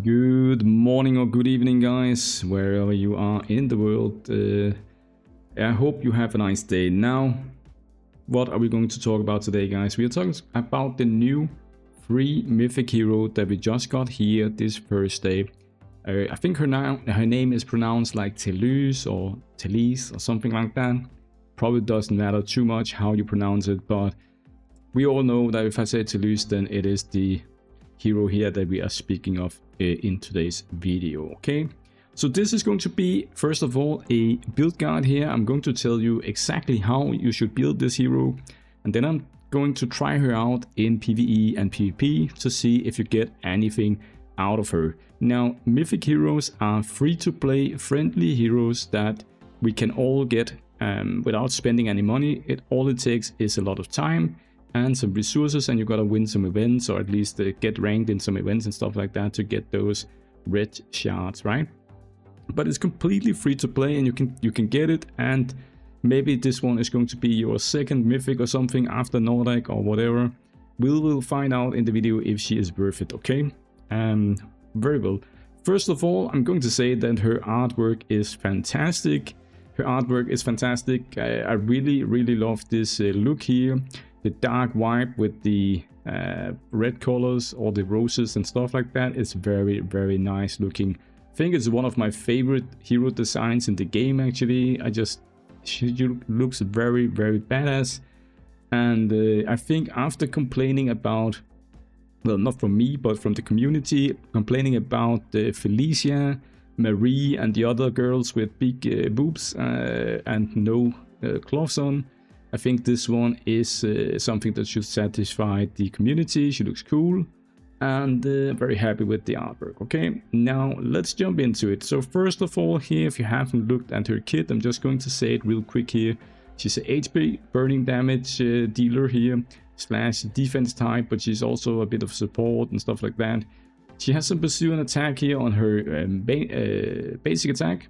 Good morning or good evening, guys, wherever you are in the world. I hope you have a nice day. Now, what are we going to talk about today, guys? We are talking about the new free mythic hero that we just got here this first day. I think her name is pronounced like TELYSS or TELYSS or something like that. Probably doesn't matter too much how you pronounce it, but we all know that if I say TELYSS, then it is the hero here that we are speaking of in today's video. Okay, so this is going to be, first of all, a build guide here. I'm going to tell you exactly how you should build this hero, and then I'm going to try her out in PvE and PvP to see if you get anything out of her. Now, mythic heroes are free to play friendly heroes that we can all get without spending any money. All it takes is a lot of time and some resources, and you gotta win some events, or at least get ranked in some events and stuff like that to get those red shards, right? But it's completely free to play, and you can get it, and maybe this one is going to be your second mythic or something after Nordic or whatever. We'll find out in the video if she is worth it. Okay, very well. First of all, I'm going to say that her artwork is fantastic. Her artwork is fantastic. I really love this look here. The dark vibe with the red colors, all the roses and stuff like that is very nice looking. I think it's one of my favorite hero designs in the game, actually. She looks very badass. And I think after complaining about, well, not from me, but from the community, complaining about Felicia, Marie and the other girls with big boobs and no clothes on, I think this one is something that should satisfy the community. She looks cool, and very happy with the artwork. Okay, now let's jump into it. So first of all here, if you haven't looked at her kit, I'm just going to say it real quick here. She's a HP burning damage dealer here, / defense type, but she's also a bit of support and stuff like that. She has some pursue and attack here on her basic attack.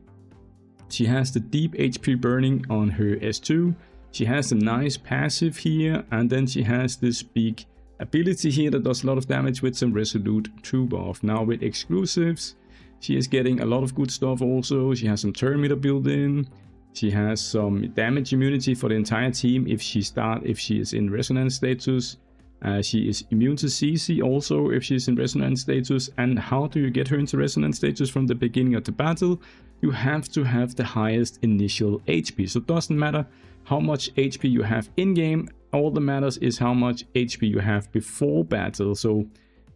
She has the deep HP burning on her S2. She has a nice passive here, and then she has this big ability here that does a lot of damage with some resolute 2 buff. Now with exclusives, she is getting a lot of good stuff also. She has some turn meter built in. She has some damage immunity for the entire team if she is in resonance status. She is immune to CC also if she's in resonance status. And how do you get her into resonance status from the beginning of the battle? You have to have the highest initial HP. So it doesn't matter how much HP you have in game, all that matters is how much HP you have before battle. So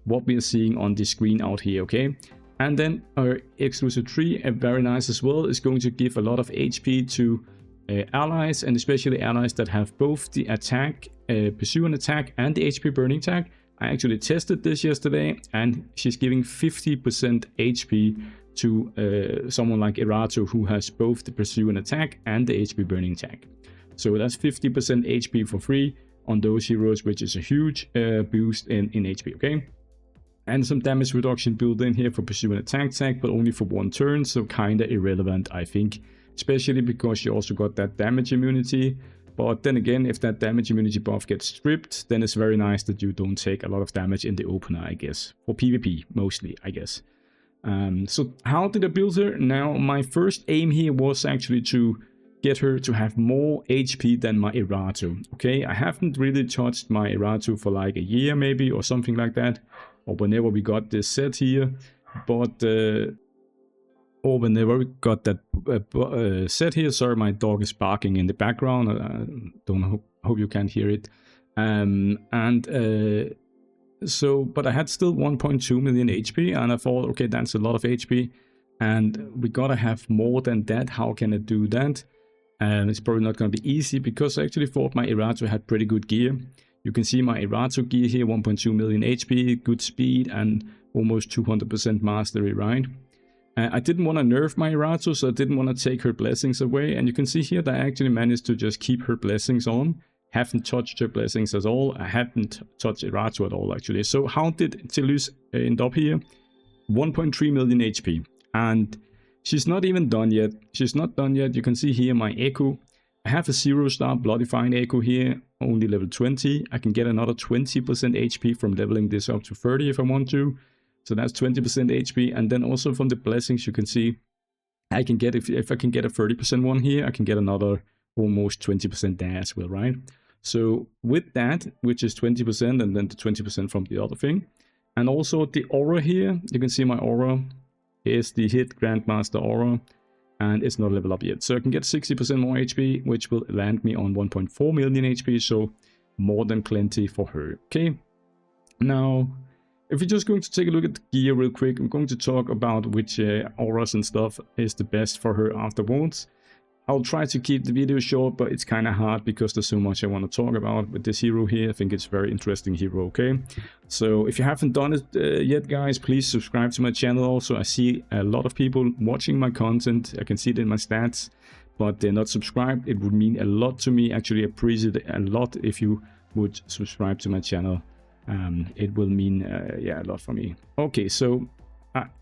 what we are seeing on the screen out here, okay? And then our exclusive 3, very nice as well, is going to give a lot of HP to allies, and especially allies that have both the attack, pursue and attack, and the HP burning tag. I actually tested this yesterday, and she's giving 50% HP to someone like Erato, who has both the pursue and attack and the HP burning tag. So that's 50% HP for free on those heroes, which is a huge boost in HP, okay? And some damage reduction built in here for pursue and attack tag, but only for 1 turn, so kinda irrelevant, I think. Especially because you also got that damage immunity. But then again, if that damage immunity buff gets stripped, then it's very nice that you don't take a lot of damage in the opener, I guess. For PvP, mostly, I guess. So how did I build her? Now, my first aim here was actually to get her to have more HP than my Erato. Okay, I haven't really touched my Erato for like a year maybe, or something like that. Or whenever we got this set here. But or whenever we got that set here. Sorry, my dog is barking in the background. I hope you can't hear it. So, but I had still 1.2 million HP, and I thought, okay, that's a lot of HP, and we gotta have more than that. How can I do that? And it's probably not gonna be easy, because I actually thought my Erato had pretty good gear. You can see my Erato gear here, 1.2 million HP, good speed, and almost 200% mastery, right? I didn't want to nerf my Erato, so I didn't want to take her blessings away. And you can see here that I actually managed to just keep her blessings on. Haven't touched her blessings at all. I haven't touched Erato at all, actually. So how did TELYSS end up here? 1.3 million HP. And she's not even done yet. She's not done yet. You can see here my Echo. I have a 0-star Bloodifying Echo here, only level 20. I can get another 20% HP from leveling this up to 30 if I want to. So that's 20% HP. And then also from the blessings, you can see I can get, if I can get a 30% one here, I can get another almost 20% there as well, right? So with that, which is 20%, and then the 20% from the other thing. And also the aura here, you can see my aura is the hit Grandmaster aura, and it's not leveled up yet. So I can get 60% more HP, which will land me on 1.4 million HP, so more than plenty for her. Okay, now if we're just going to take a look at the gear real quick, I'm going to talk about which auras and stuff is the best for her afterwards. I'll try to keep the video short, but it's kind of hard because there's so much I want to talk about with this hero here. I think it's a very interesting hero, okay? So if you haven't done it yet, guys, please subscribe to my channel. Also, I see a lot of people watching my content. I can see it in my stats, but they're not subscribed. It would mean a lot to me. Actually, I appreciate it a lot if you would subscribe to my channel. It will mean, yeah, a lot for me. Okay, so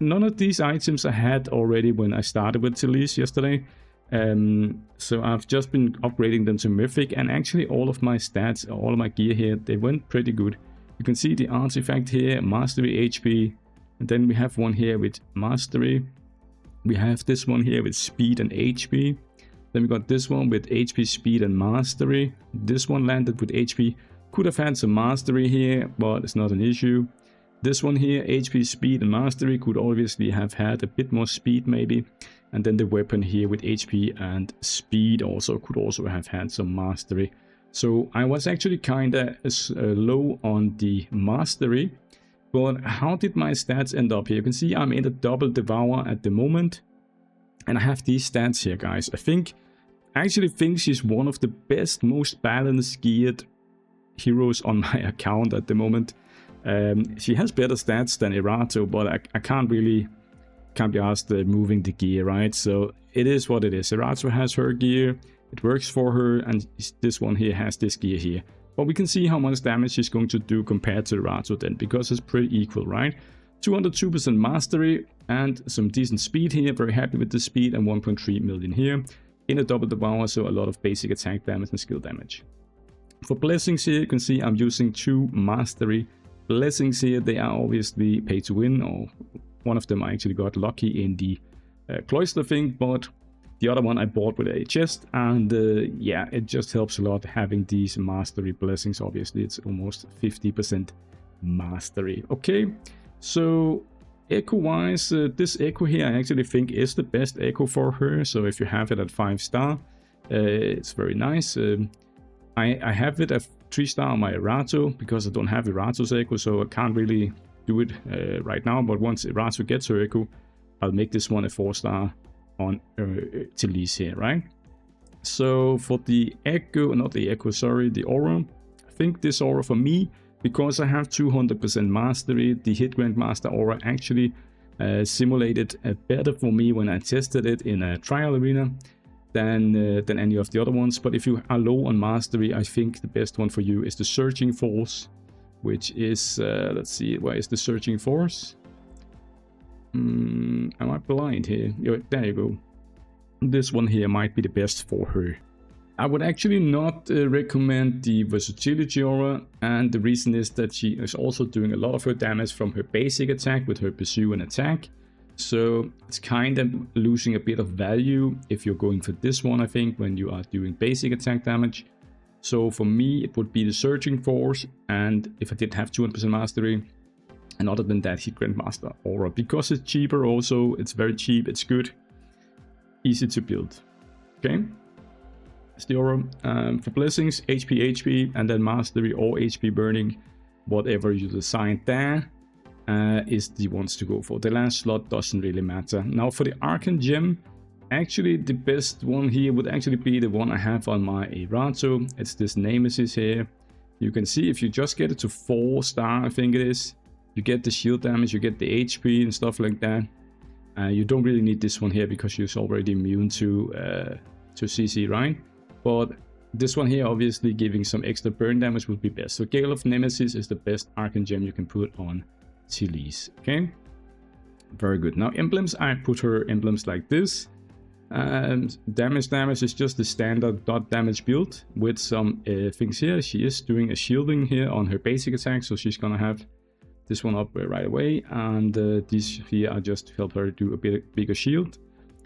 none of these items I had already when I started with TELYSS yesterday. So I've just been upgrading them to Mythic, and actually all of my stats, all of my gear here, they went pretty good. You can see the artifact here, Mastery HP, and then we have one here with Mastery. We have this one here with Speed and HP. Then we got this one with HP, Speed and Mastery. This one landed with HP. Could have had some Mastery here, but it's not an issue. This one here, HP, Speed and Mastery, could obviously have had a bit more speed maybe. And then the weapon here with HP and Speed also could also have had some Mastery. So I was actually kind of low on the Mastery. But how did my stats end up here? You can see I'm in the double Devour at the moment. And I have these stats here, guys. I actually think she's one of the best, most balanced geared heroes on my account at the moment. She has better stats than Erato, but I can't be asked moving the gear, right? So it is what it is. Erato has her gear, it works for her, and this one here has this gear here. But we can see how much damage she's going to do compared to Erato then, because it's pretty equal, right? 202% Mastery and some decent speed here. Very happy with the speed, and 1.3 million here. In a double Devour, so a lot of basic attack damage and skill damage. For blessings here, you can see I'm using 2 Mastery blessings here. They are obviously pay to win, or one of them I actually got lucky in the cloister thing, but the other one I bought with a chest, and yeah, it just helps a lot having these Mastery blessings. Obviously, it's almost 50% Mastery. Okay, so echo-wise, this echo here I actually think is the best echo for her. So if you have it at 5-star, it's very nice. I have it at 3-star on my Erato because I don't have Erato's echo, so I can't really do it right now. But once Erato gets her echo, I'll make this one a 4-star on TELYSS here, right? So for the echo, not the echo, sorry, the aura, I think this aura for me, because I have 200% Mastery, the hit Grandmaster aura actually simulated better for me when I tested it in a trial arena than any of the other ones. But if you are low on Mastery, I think the best one for you is the Searching Force, which is, let's see, where is the Searching Force? Am I blind here? There you go. This one here might be the best for her. I would actually not recommend the Versatility aura, and the reason is that she is also doing a lot of her damage from her basic attack with her Pursue and Attack. So it's kind of losing a bit of value if you're going for this one, I think, when you are doing basic attack damage. So for me, it would be the Searching Force, and if I did have 200% Mastery, and other than that, hit Grandmaster aura. Because it's cheaper also, it's very cheap, it's good, easy to build. Okay, it's the aura. For blessings, HP, and then Mastery or HP Burning, whatever you decide there. Is the ones to go for. The last slot doesn't really matter. Now for the Arcane Gem, actually the best one here would actually be the one I have on my Erato. It's this Nemesis here. You can see if you just get it to 4-star, I think it is, you get the shield damage, you get the HP and stuff like that. You don't really need this one here because you're already immune to CC, right? But this one here, obviously giving some extra burn damage would be best. So Gale of Nemesis is the best Arcane Gem you can put on TELYSS. Okay, very good. Now emblems, I put her emblems like this, and damage is just the standard dot damage build with some things here. She is doing a shielding here on her basic attack, so she's gonna have this one up right away, and these here are just to help her do a bit bigger shield,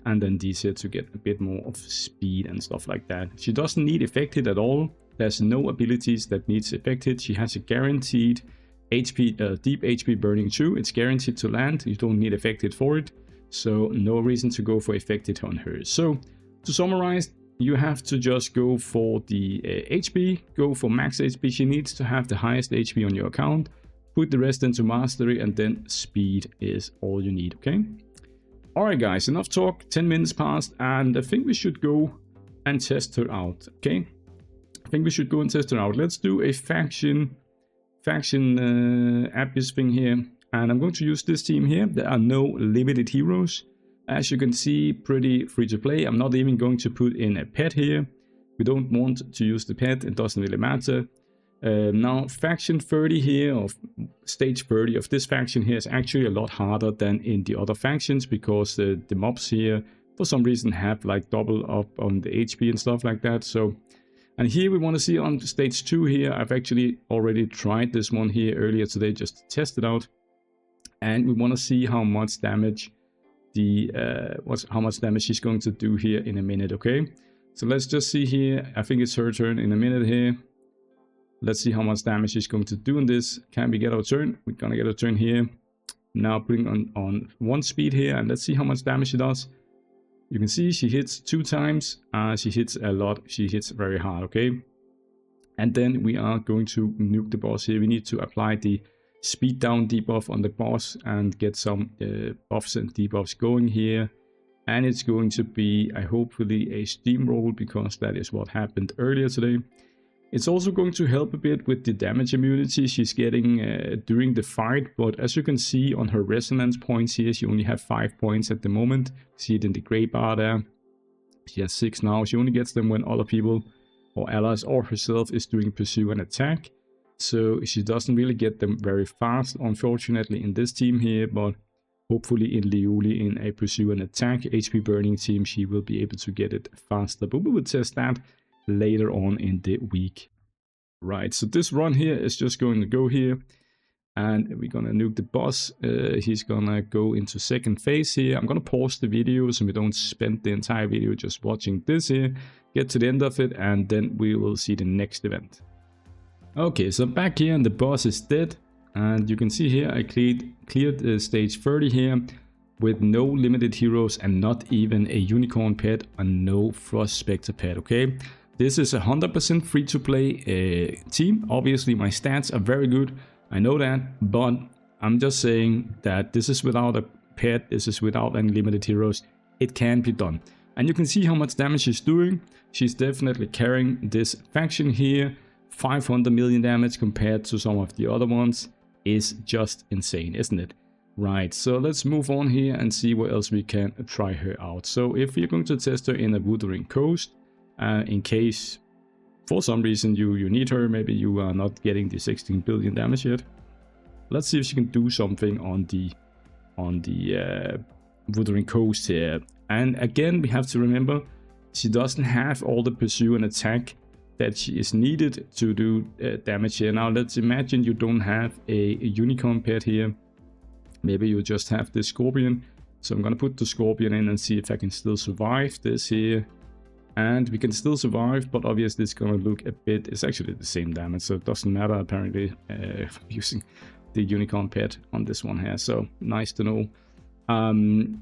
and then these here to get a bit more of speed and stuff like that. She doesn't need effect hit at all. There's no abilities that needs effect hit. She has a guaranteed HP, deep HP burning too. It's guaranteed to land. You don't need effect hit for it, so no reason to go for effect hit on her. So to summarize, you have to just go for the HP, go for max HP. She needs to have the highest HP on your account. Put the rest into mastery, and then speed is all you need, okay? Alright guys, enough talk, 10 minutes passed, and I think we should go and test her out, okay? I think we should go and test her out. Let's do a faction Abyss thing here, and I'm going to use this team here. There are no limited heroes. As you can see, pretty free to play. I'm not even going to put in a pet here. We don't want to use the pet, it doesn't really matter. Now, faction 30 here, of stage 30 of this faction here, is actually a lot harder than in the other factions, because the mobs here, for some reason, have like double up on the HP and stuff like that. So, and here we want to see on stage 2 here, I've actually already tried this one here earlier today just to test it out. And we want to see how much damage how much damage she's going to do here in a minute, okay? So let's just see here. I think it's her turn in a minute here. Let's see how much damage she's going to do in this. Can we get our turn? We're gonna get a turn here. Now putting on 1 speed here, and let's see how much damage she does. You can see she hits 2 times. She hits a lot. She hits very hard, okay? And then we are going to nuke the boss here. We need to apply the speed down debuff on the boss and get some buffs and debuffs going here. And it's going to be hopefully a steamroll, because that is what happened earlier today. It's also going to help a bit with the damage immunity she's getting during the fight, but as you can see on her resonance points here, she only has 5 points at the moment. See it in the gray bar there. She has 6 now. She only gets them when other people or allies or herself is doing pursue and attack. So she doesn't really get them very fast, unfortunately, in this team here, but hopefully in Liuli, in a pursue and attack HP burning team, she will be able to get it faster. But we will test that later on in the week. Right, so this run here is just going to go here, and we're gonna nuke the boss. He's gonna go into second phase here. I'm gonna pause the video so we don't spend the entire video just watching this here. Get to the end of it, and then we will see the next event. Okay, so back here, and the boss is dead, and you can see here I cleared stage 30 here with no limited heroes and not even a unicorn pet and no frost spectre pet, okay? This is 100% free to play team. Obviously my stats are very good, I know that, but I'm just saying that this is without a pet, this is without any limited heroes. It can be done. And you can see how much damage she's doing. She's definitely carrying this faction here. 500 million damage compared to some of the other ones is just insane, isn't it? Right, so let's move on here and see what else we can try her out. So if you're going to test her in a Wuthering Coast, in case for some reason you need her, maybe you are not getting the 16 billion damage yet. Let's see if she can do something on the Wuthering Coast here. And again, we have to remember, she doesn't have all the pursue and attack that she is needed to do damage here. Now let's imagine you don't have a unicorn pet here. Maybe you just have the scorpion. So I'm gonna put the scorpion in and see if I can still survive this here. And we can still survive, but obviously it's gonna look a bit, it's actually the same damage, so it doesn't matter apparently using the unicorn pet on this one here. So nice to know.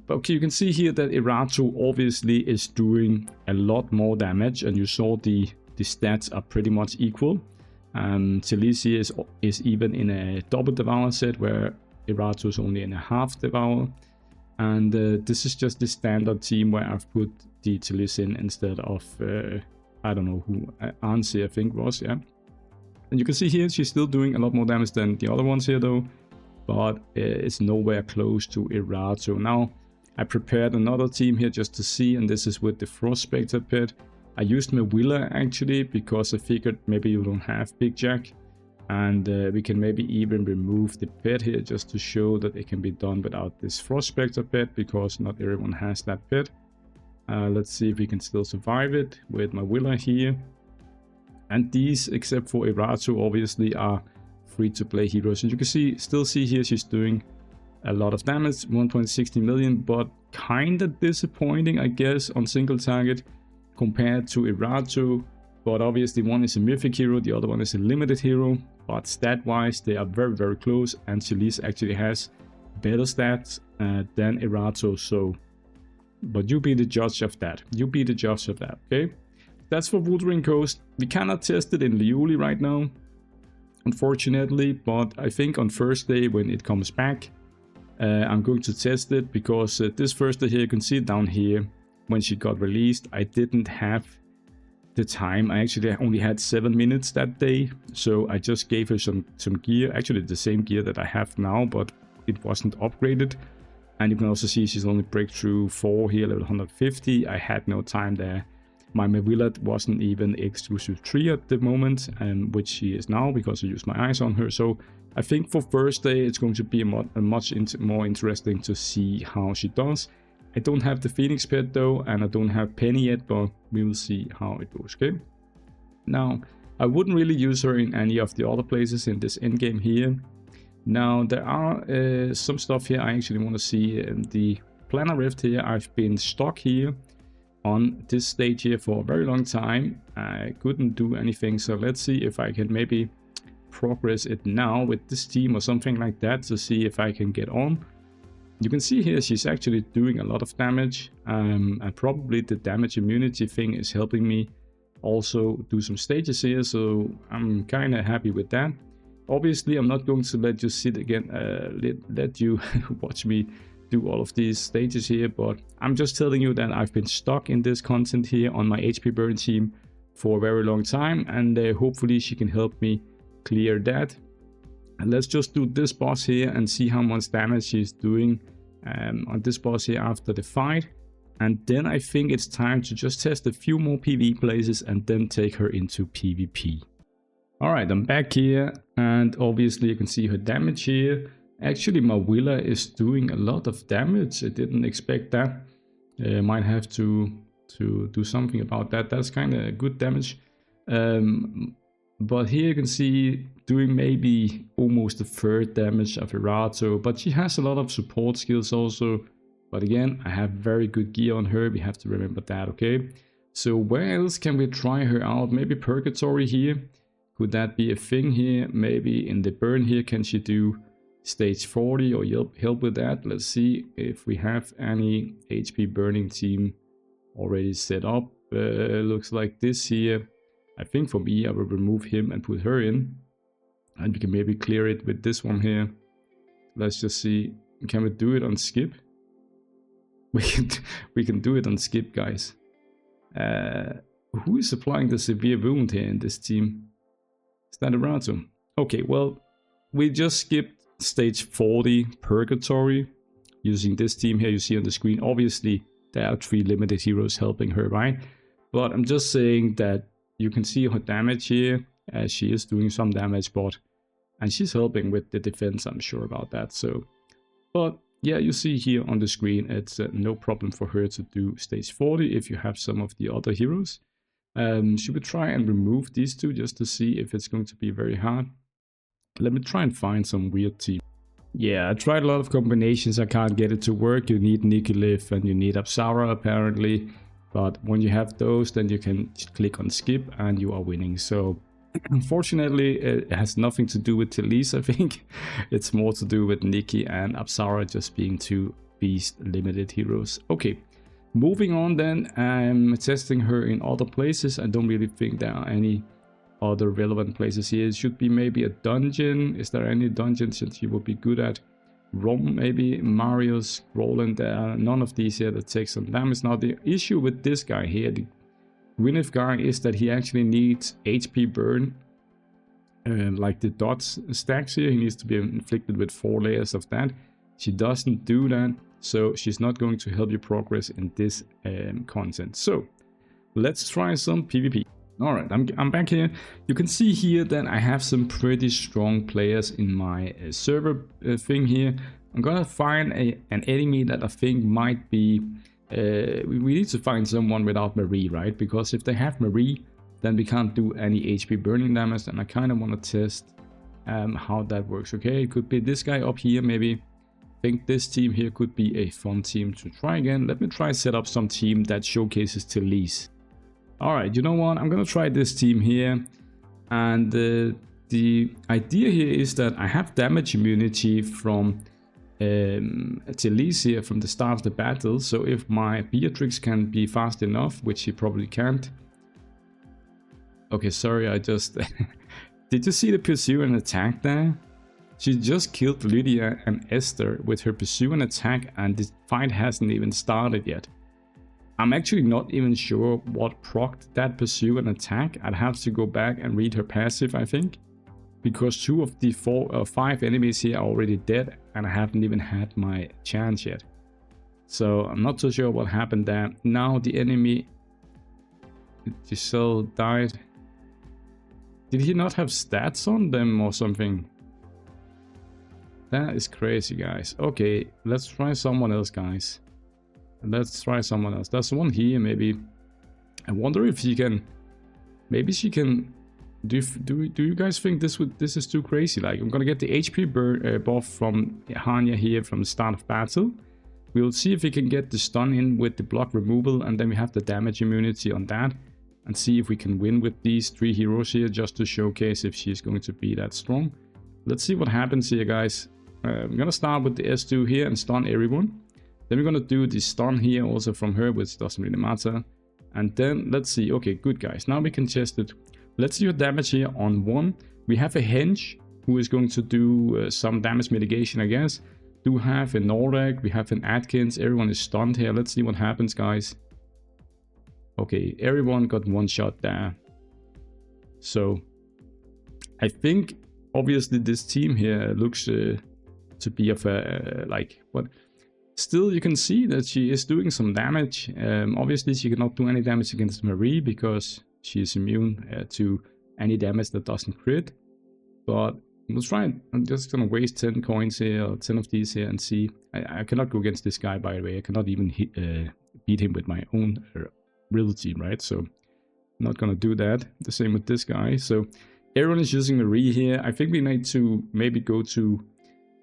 But okay, you can see here that Erato obviously is doing a lot more damage, and you saw the stats are pretty much equal. TELYSS is even in a double devour set, where Erato is only in a half devour. And this is just the standard team where I've put the TELYSS in instead of, I don't know who, Ansi I think was, yeah. And you can see here she's still doing a lot more damage than the other ones here though, but it's nowhere close to Erato. Now, I prepared another team here just to see, and this is with the Frost Spectre pet. I used my Willa actually, because I figured maybe you don't have Big Jack. And we can maybe even remove the pet here just to show that it can be done without this Frost Spectre pet, because not everyone has that pet. Let's see if we can still survive it with my Willa here. And these, except for Erato, obviously are free-to-play heroes. And you can still see here she's doing a lot of damage, 1.60 million, but kind of disappointing, I guess, on single target compared to Erato. But obviously one is a mythic hero, the other one is a limited hero, but stat-wise they are very, very close, and TELYSS actually has better stats than Erato. So, but you be the judge of that. You be the judge of that, okay? That's for Wuthering Coast. We cannot test it in Liuli right now, unfortunately, but I think on Thursday when it comes back, I'm going to test it, because this Thursday here, you can see it down here, when she got released, I didn't have the time. I actually only had 7 minutes that day, so I just gave her some gear, actually the same gear that I have now, but it wasn't upgraded. And you can also see she's only breakthrough 4 here, level 150. I had no time there. My Mawillet wasn't even exclusive 3 at the moment, which she is now, because I used my eyes on her. So I think for Thursday it's going to be much more interesting to see how she does. I don't have the Phoenix pet though, and I don't have Penny yet, but we will see how it goes, okay? Now, I wouldn't really use her in any of the other places in this endgame here. Now, there are some stuff here I actually want to see. The Planar Rift here, I've been stuck here on this stage here for a very long time. I couldn't do anything, so let's see if I can maybe progress it now with this team or something like that, to see if I can get on. You can see here she's actually doing a lot of damage, and probably the damage immunity thing is helping me also do some stages here, so I'm kind of happy with that. Obviously I'm not going to let you sit again, let you watch me do all of these stages here, but I'm just telling you that I've been stuck in this content here on my HP Burn team for a very long time, and hopefully she can help me clear that. And let's just do this boss here and see how much damage she's doing on this boss here after the fight. And then I think it's time to just test a few more PvE places and then take her into PvP. Alright, I'm back here, and obviously you can see her damage here. Actually, Mawillet is doing a lot of damage. I didn't expect that. Might have to do something about that. That's kind of good damage. But here you can see doing maybe almost a third damage of Erato, but she has a lot of support skills also. But again, I have very good gear on her, we have to remember that, okay? So where else can we try her out? Maybe Purgatory here, could that be a thing here? Maybe in the burn here, can she do stage 40 or help with that? Let's see if we have any HP burning team already set up. Looks like this here. I think for me, I will remove him and put her in. And we can maybe clear it with this one here. Let's just see. Can we do it on skip? We can do it on skip, guys. Who is applying the severe wound here in this team? Is that Erato? Okay, well, we just skipped stage 40 Purgatory using this team here you see on the screen. Obviously, there are 3 limited heroes helping her, right? But I'm just saying that you can see her damage here, as she is doing some damage, and she's helping with the defense, I'm sure about that. So, but yeah, you see here on the screen, it's no problem for her to do stage 40 if you have some of the other heroes. Should we try and remove these 2 just to see if it's going to be very hard? Let me try and find some weird team. Yeah, I tried a lot of combinations, I can't get it to work. You need Nikilith and you need Apsara apparently. But when you have those, then you can click on skip and you are winning. So unfortunately, it has nothing to do with TELYSS, I think. It's more to do with Nikki and Apsara just being 2 beast limited heroes. Okay, moving on then. I'm testing her in other places. I don't really think there are any other relevant places here. It should be maybe a dungeon. Is there any dungeons that she would be good at? Rom, maybe Marius, Roland, there are none of these here that take some damage. Now the issue with this guy here, the Gwyneth guy, is that he actually needs HP burn, like the dots stacks here. He needs to be inflicted with 4 layers of that. She doesn't do that, so she's not going to help you progress in this content. So let's try some PvP. Alright, I'm back here. You can see here that I have some pretty strong players in my server thing here. I'm gonna find an enemy that I think might be... we need to find someone without Marie, right? Because if they have Marie, then we can't do any HP burning damage, and I kind of want to test how that works. Okay, it could be this guy up here maybe. I think this team here could be a fun team to try again. Let me try set up some team that showcases TELYSS. Alright, you know what? I'm gonna try this team here. And the idea here is that I have damage immunity from TELYSS here from the start of the battle. So if my Beatrix can be fast enough, which he probably can't. Okay, sorry, I just... Did you see the pursuing attack there? She just killed Lydia and Esther with her pursuing attack, and the fight hasn't even started yet. I'm actually not even sure what procced that pursuing attack. I'd have to go back and read her passive, I think. Because 2 of the 5 enemies here are already dead, and I haven't even had my chance yet. So I'm not so sure what happened there. Now the enemy... Giselle died. Did he not have stats on them or something? That is crazy, guys. Okay, let's try someone else, guys. Let's try someone else. There's one here, maybe. I wonder if she can... Maybe she can... Do you guys think this is too crazy? Like, I'm gonna get the HP burn buff from Hanya here from the start of battle. We'll see if we can get the stun in with the block removal, and then we have the damage immunity on that. And see if we can win with these 3 heroes here, just to showcase if she's going to be that strong. Let's see what happens here, guys. I'm gonna start with the S2 here and stun everyone. Then we're gonna do the stun here also from her, which doesn't really matter. And then let's see. Okay, good, guys. Now we can test it. Let's do damage here on 1. We have a Henge who is going to do some damage mitigation, I guess. Do have a Nordak, we have an Atkins. Everyone is stunned here. Let's see what happens, guys. Okay, everyone got 1 shot there. So I think obviously this team here looks to be of a like what. Still, you can see that she is doing some damage. Obviously, she cannot do any damage against Marie because she is immune to any damage that doesn't crit. But we'll try it. I'm just gonna waste 10 coins here, or 10 of these here, and see. I cannot go against this guy, by the way. I cannot even beat him with my own real team, right? So I'm not gonna do that. The same with this guy. So everyone is using Marie here. I think we need to maybe go to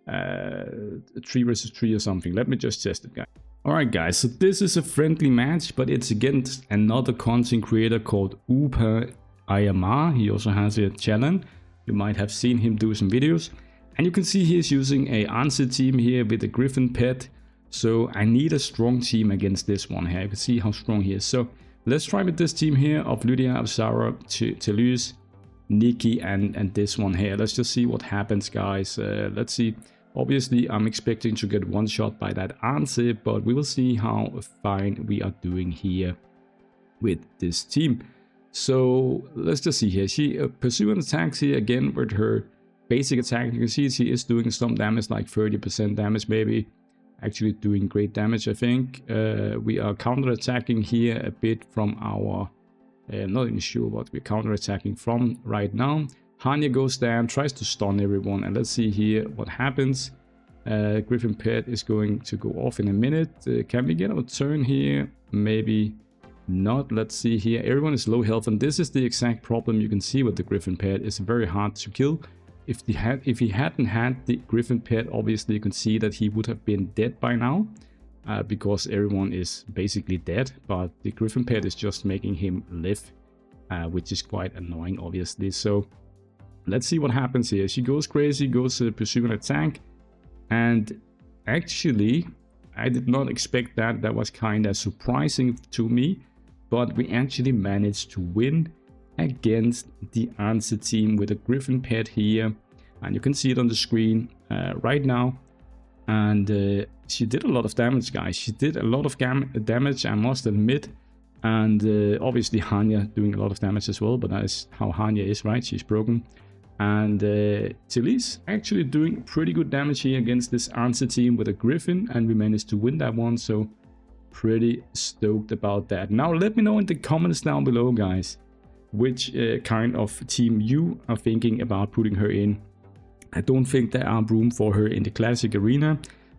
3 versus 3 or something. Let me just test it, guys. Alright, guys, so this is a friendly match, but it's against another content creator called OopaIMR. He also has a channel. You might have seen him do some videos. And you can see he's using a answer team here with a Griffin pet. So I need a strong team against this one here. You can see how strong he is. So let's try with this team here of Lydia, of Sarah, TELYSS, Nikki, and this one here. Let's just see what happens, guys. Let's see. Obviously, I'm expecting to get 1 shot by that answer, but we will see how fine we are doing here with this team. So let's just see here. She pursuing attacks here again with her basic attack. You can see she is doing some damage, like 30% damage maybe. Actually doing great damage, I think. We are counter-attacking here a bit from our... I'm not even sure what we're counter-attacking from right now. Hanya goes down, tries to stun everyone, and let's see here what happens. Griffin pet is going to go off in a minute. Can we get a turn here? Maybe not. Let's see here. Everyone is low health, and this is the exact problem you can see with the Griffin pet. It's very hard to kill. If he hadn't had the Griffin pet, obviously you can see that he would have been dead by now. Because everyone is basically dead, but the Griffin pet is just making him live, which is quite annoying, obviously. So let's see what happens here. She goes crazy, goes to pursue an attack, and actually I did not expect that. That was kind of surprising to me, but we actually managed to win against the answer team with a Griffin pet here, and you can see it on the screen right now. And she did a lot of damage, guys. She did a lot of damage, I must admit. And obviously Hanya doing a lot of damage as well, but that is how Hanya is, right? She's broken. And TELYSS actually doing pretty good damage here against this answer team with a Griffin, and we managed to win that one, so pretty stoked about that. Now let me know in the comments down below, guys, which kind of team you are thinking about putting her in. I don't think there are room for her in the classic arena,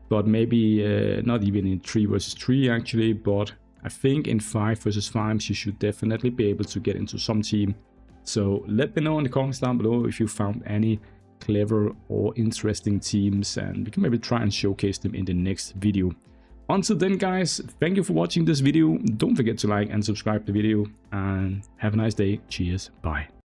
but maybe not even in 3 versus 3 actually, but I think in 5 versus 5 she should definitely be able to get into some team. So let me know in the comments down below if you found any clever or interesting teams, and we can maybe try and showcase them in the next video. Until then, guys, thank you for watching this video. Don't forget to like and subscribe the video, and have a nice day. Cheers. Bye.